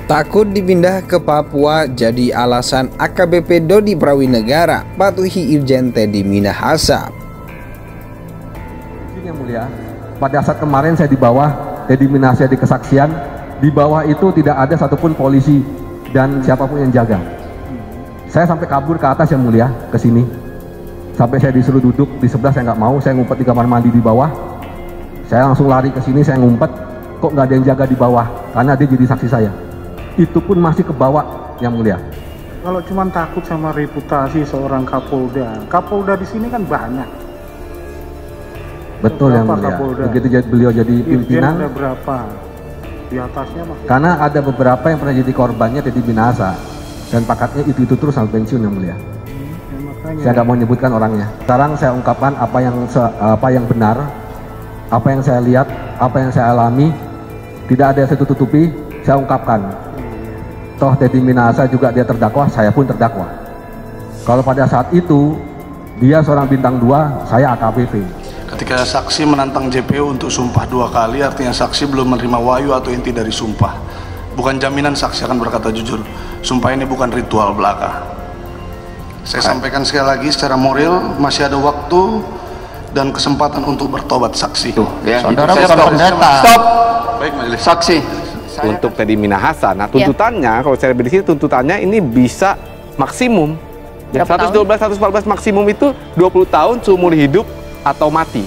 Takut dipindah ke Papua jadi alasan AKBP Dodi Prawinegara patuhi Irjen Teddy Minahasa. Yang mulia, pada saat kemarin saya di bawah Teddy Minahasa di kesaksian, di bawah itu tidak ada satupun polisi dan siapapun yang jaga. Saya sampai kabur ke atas yang mulia, ke sini. Sampai saya disuruh duduk di sebelah, saya nggak mau, saya ngumpet di kamar mandi di bawah. Saya langsung lari ke sini, saya ngumpet, kok nggak ada yang jaga di bawah, karena dia jadi saksi saya. Itu pun masih ke bawah yang mulia. Kalau cuma takut sama reputasi seorang Kapolda di sini kan banyak. Betul yang mulia. Begitu beliau jadi pimpinan. Ada berapa? Di atasnya masih. Karena ada beberapa yang pernah jadi korbannya Teddy Minahasa dan pakatnya itu terus sampai pensiun yang mulia. Saya nggak mau nyebutkan orangnya. Sekarang saya ungkapkan apa yang benar, apa yang saya lihat, apa yang saya alami. Tidak ada yang saya tutupi, saya ungkapkan. Toh Teddy Minahasa juga dia terdakwa, saya pun terdakwa. Kalau pada saat itu dia seorang bintang 2, saya AKBP. Ketika saksi menantang JPU untuk sumpah 2 kali, artinya saksi belum menerima wahyu atau inti dari sumpah. Bukan jaminan saksi akan berkata jujur. Sumpah ini bukan ritual belaka. Saya sampaikan sekali lagi, secara moral masih ada waktu dan kesempatan untuk bertobat saksi. Ya, saudara bukan pendeta. Stop. Baik, majelis. Saksi. Untuk Teddy Minahasa. Nah, tuntutannya kalau saya di sini tuntutannya ini bisa maksimum. 112 114 maksimum itu 20 tahun seumur hidup atau mati.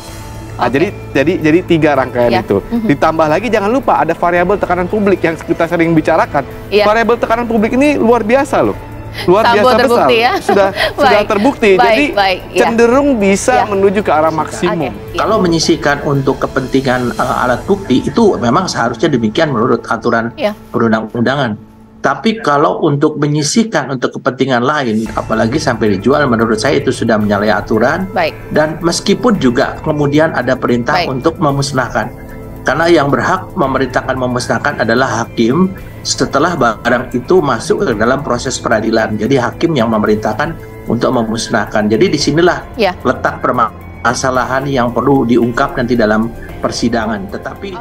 Nah, jadi 3 rangkaian itu. Ditambah lagi jangan lupa ada variabel tekanan publik yang kita sering bicarakan. Variabel tekanan publik ini luar biasa loh. Luar biasa besar. Ya? Sudah terbukti. Jadi cenderung bisa menuju ke arah maksimum. Kalau menyisihkan untuk kepentingan alat bukti itu memang seharusnya demikian menurut aturan perundang-undangan. Tapi kalau untuk menyisihkan untuk kepentingan lain, apalagi sampai dijual, menurut saya itu sudah menyalahi aturan. Dan meskipun juga kemudian ada perintah untuk memusnahkan. Karena yang berhak memerintahkan memusnahkan adalah hakim setelah barang itu masuk ke dalam proses peradilan. Jadi hakim yang memerintahkan untuk memusnahkan. Jadi disinilah letak permasalahan yang perlu diungkap nanti dalam persidangan. Tetapi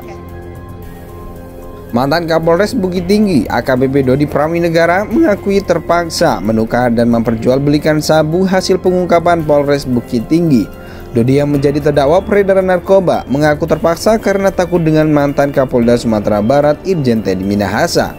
mantan Kapolres Bukit Tinggi AKBP Dodi Prawinegara mengakui terpaksa menukar dan memperjualbelikan sabu hasil pengungkapan Polres Bukit Tinggi. Dodi yang menjadi terdakwa peredaran narkoba mengaku terpaksa karena takut dengan mantan Kapolda Sumatera Barat Irjen Teddy Minahasa.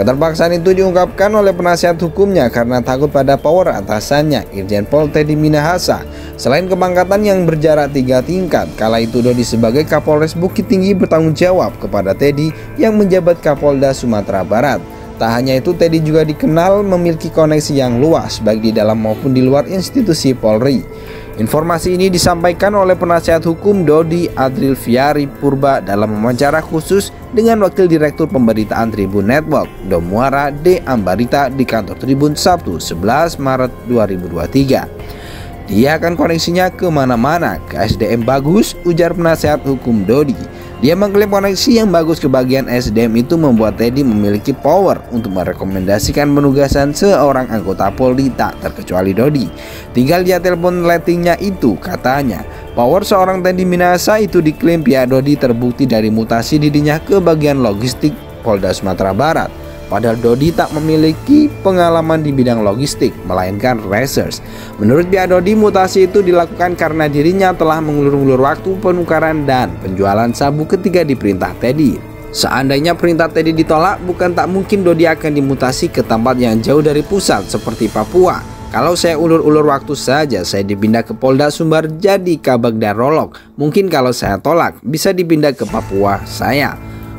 Keterpaksaan itu diungkapkan oleh penasihat hukumnya karena takut pada power atasannya Irjen Pol Teddy Minahasa. Selain kepangkatan yang berjarak 3 tingkat, kala itu Dodi sebagai Kapolres Bukit Tinggi bertanggung jawab kepada Teddy yang menjabat Kapolda Sumatera Barat. Tak hanya itu, Teddy juga dikenal memiliki koneksi yang luas baik di dalam maupun di luar institusi Polri. Informasi ini disampaikan oleh penasihat hukum Dodi Adril Fiari Purba dalam wawancara khusus dengan Wakil Direktur Pemberitaan Tribun Network Domuara D. Ambarita di kantor Tribun Sabtu 11 Maret 2023. Dia akan koneksinya kemana-mana, ke SDM bagus, ujar penasihat hukum Dodi. Dia mengklaim koneksi yang bagus ke bagian SDM itu membuat Teddy memiliki power untuk merekomendasikan penugasan seorang anggota Polri tak terkecuali Dodi. Tinggal dia telepon lettingnya itu, katanya. Power seorang Teddy Minahasa itu diklaim pihak Dodi terbukti dari mutasi dirinya ke bagian logistik Polda Sumatera Barat. Padahal Dodi tak memiliki pengalaman di bidang logistik, melainkan research. Menurut pihak Dodi, mutasi itu dilakukan karena dirinya telah mengulur-ulur waktu penukaran dan penjualan sabu ketika diperintah Teddy. Seandainya perintah Teddy ditolak, bukan tak mungkin Dodi akan dimutasi ke tempat yang jauh dari pusat seperti Papua. Kalau saya ulur-ulur waktu saja, saya dipindah ke Polda Sumbar jadi Kabag dan Rolok. Mungkin kalau saya tolak, bisa dipindah ke Papua saya,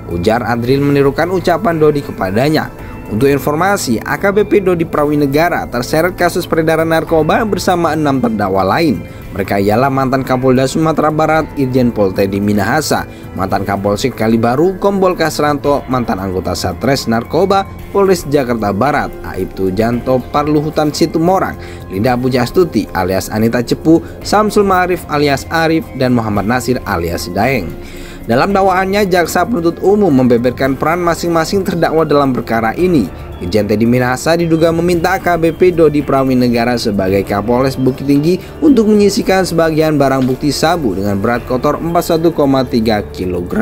ujar Adril menirukan ucapan Dodi kepadanya. Untuk informasi, AKBP Dodi Prawinegara terseret kasus peredaran narkoba bersama 6 terdakwa lain. Mereka ialah mantan Kapolda Sumatera Barat Irjen Pol Teddy Minahasa, mantan Kapolsek Kalibaru Kompol Kasranto, mantan anggota Satres Narkoba Polres Jakarta Barat Aibtu Janto Parluhutan Situmorang, Linda Pujastuti alias Anita Cepu, Samsul Ma'arif alias Arif, dan Muhammad Nasir alias Daeng. Dalam dakwaannya, jaksa penuntut umum membeberkan peran masing-masing terdakwa dalam perkara ini. Irjen Teddy Minahasa diduga meminta AKBP Dodi Prawinegara sebagai Kapolres Bukit Tinggi untuk menyisihkan sebagian barang bukti sabu dengan berat kotor 41,3 kg.